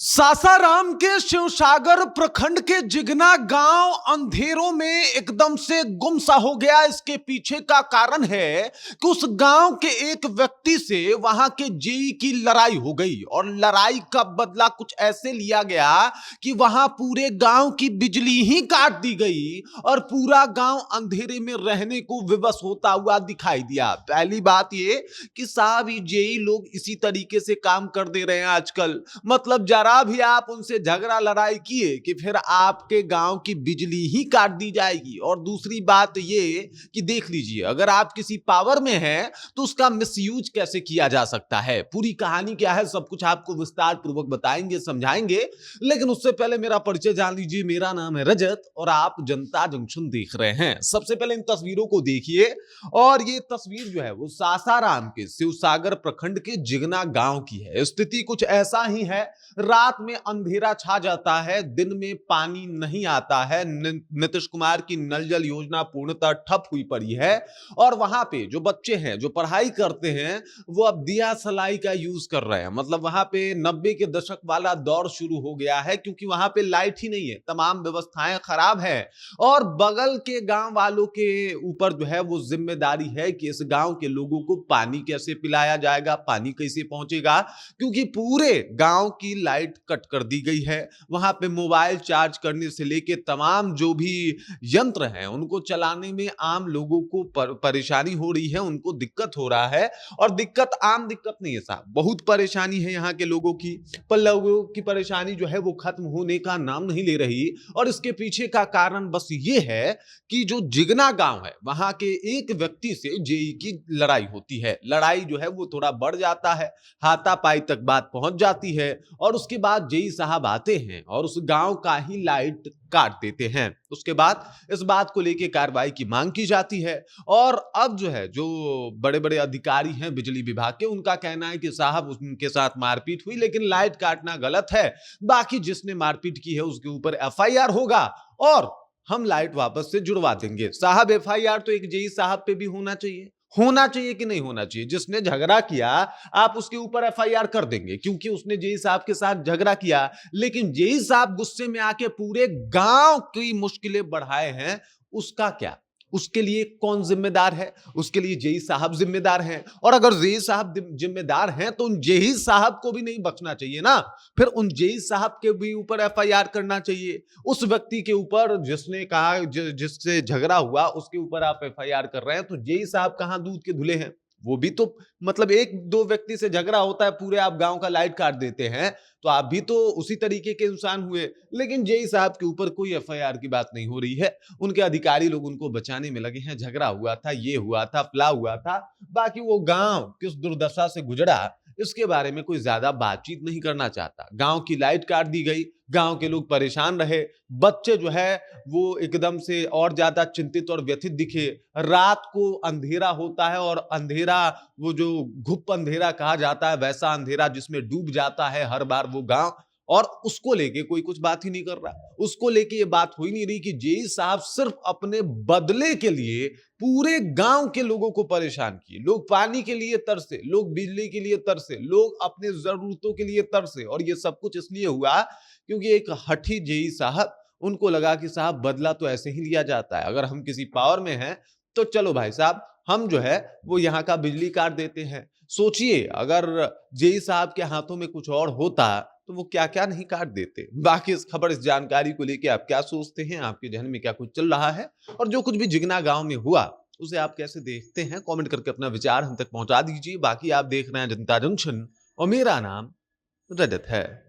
सासाराम के शिवसागर प्रखंड के जिगना गांव अंधेरों में एकदम से गुमसा हो गया। इसके पीछे का कारण है कि उस गांव के एक व्यक्ति से वहां के जेई की लड़ाई हो गई और लड़ाई का बदला कुछ ऐसे लिया गया कि वहां पूरे गांव की बिजली ही काट दी गई और पूरा गांव अंधेरे में रहने को विवश होता हुआ दिखाई दिया। पहली बात ये कि साहब ये जेई लोग इसी तरीके से काम कर दे रहे हैं आजकल। मतलब जरा भी आप उनसे झगड़ा लड़ाई किए कि फिर आपके गांव की बिजली ही काट दी जाएगी। और दूसरी बात ये कि देख लीजिए, अगर आप किसी पावर में हैं तो उसका मिसयूज कैसे किया जा सकता है। पूरी कहानी क्या है सब कुछ आपको विस्तार पूर्वक बताएंगे, समझाएंगे, लेकिन उससे पहले मेरा परिचय जान लीजिए। मेरा नाम है रजत और आप जनता जंक्शन देख रहे हैं। सबसे पहले इन तस्वीरों को देखिए, और ये तस्वीर जो है वो सासाराम के शिवसागर प्रखंड के जिगना गांव की है। स्थिति कुछ ऐसा ही है, रात में अंधेरा छा जाता है, दिन में पानी नहीं आता है। नीतीश कुमार की नल जल योजना पूर्णतः ठप हुई पड़ी है और वहां पे जो बच्चे हैं जो पढ़ाई करते हैं वो अब दिया सलाई का यूज कर रहे हैं। मतलब वहां पे 90 के दशक वाला दौर शुरू हो गया है, क्योंकि वहां पे लाइट ही नहीं है, तमाम व्यवस्थाएं खराब है। और बगल के गांव वालों के ऊपर जो है वो जिम्मेदारी है कि इस गांव के लोगों को पानी कैसे पिलाया जाएगा, पानी कैसे पहुंचेगा, क्योंकि पूरे गांव की लाइट कट कर दी गई है। वहां पे मोबाइल चार्ज करने से लेके तमाम जो भी यंत्र हैं उनको चलाने में आम लोगों को परेशानी हो रही है, उनको दिक्कत हो रहा है। और दिक्कत आम दिक्कत नहीं है साहब, बहुत परेशानी है यहाँ के लोगों की, पर लोगों की परेशानी जो है वो खत्म होने का नाम नहीं ले रही। और इसके पीछे का कारण बस ये है कि जो जिगना गांव है वहां के एक व्यक्ति से जेई की लड़ाई होती है। लड़ाई जो है वो थोड़ा बढ़ जाता है, हाथापाई तक बात पहुंच जाती है और उसके बाद जेई साहब आते हैं और उस गांव का ही लाइट काट देते हैं। उसके बाद इस बात को लेकर कार्रवाई की मांग की जाती है। और अब जो है जो बड़े बड़े अधिकारी हैं बिजली विभाग के, उनका कहना है कि साहब उनके साथ मारपीट हुई, लेकिन लाइट काटना गलत है, बाकी जिसने मारपीट की है उसके ऊपर एफआईआर होगा और हम लाइट वापस से जुड़वा देंगे। साहब एफआईआर तो एक जेई साहब पे भी होना चाहिए कि नहीं होना चाहिए? जिसने झगड़ा किया आप उसके ऊपर एफआईआर कर देंगे क्योंकि उसने जेई साहब के साथ झगड़ा किया, लेकिन जेई साहब गुस्से में आके पूरे गांव की मुश्किलें बढ़ाए हैं, उसका क्या? उसके लिए कौन जिम्मेदार है? उसके लिए जेई साहब जिम्मेदार हैं। और अगर जेई साहब जिम्मेदार हैं तो उन जेई साहब को भी नहीं बख्शना चाहिए ना, फिर उन जेई साहब के भी ऊपर एफआईआर करना चाहिए। उस व्यक्ति के ऊपर जिसने कहा जिससे झगड़ा हुआ उसके ऊपर आप एफआईआर कर रहे हैं, तो जेई साहब कहां दूध के धुले हैं? वो भी तो मतलब एक दो व्यक्ति से झगड़ा होता है, पूरे आप गांव का लाइट काट देते हैं, तो आप भी तो उसी तरीके के इंसान हुए। लेकिन जेई साहब के ऊपर कोई एफआईआर की बात नहीं हो रही है। उनके अधिकारी लोग उनको बचाने में लगे हैं। झगड़ा हुआ था, ये हुआ था, फला हुआ था, बाकी वो गांव किस दुर्दशा से गुजरा इसके बारे में कोई ज्यादा बातचीत नहीं करना चाहता। गांव की लाइट काट दी गई, गांव के लोग परेशान रहे, बच्चे जो है वो एकदम से और ज्यादा चिंतित और व्यथित दिखे। रात को अंधेरा होता है और अंधेरा वो जो घुप अंधेरा कहा जाता है, वैसा अंधेरा जिसमें डूब जाता है हर बार वो गांव, और उसको लेके कोई कुछ बात ही नहीं कर रहा। उसको लेके ये बात हो ही नहीं रही कि जेई साहब सिर्फ अपने बदले के लिए पूरे गांव के लोगों को परेशान किए। लोग पानी के लिए तरसे, लोग बिजली के लिए तरसे, लोग अपने जरूरतों के लिए तरसे। और ये सब कुछ इसलिए हुआ क्योंकि एक हठी जेई साहब, उनको लगा कि साहब बदला तो ऐसे ही लिया जाता है, अगर हम किसी पावर में हैं तो चलो भाई साहब हम जो है वो यहाँ का बिजली काट देते हैं। सोचिए अगर जेई साहब के हाथों में कुछ और होता तो वो क्या क्या नहीं काट देते। बाकी इस खबर, इस जानकारी को लेके आप क्या सोचते हैं? आपके जहन में क्या कुछ चल रहा है? और जो कुछ भी जिगना गांव में हुआ उसे आप कैसे देखते हैं? कमेंट करके अपना विचार हम तक पहुंचा दीजिए। बाकी आप देख रहे हैं जनता जंक्शन और मेरा नाम रजत है।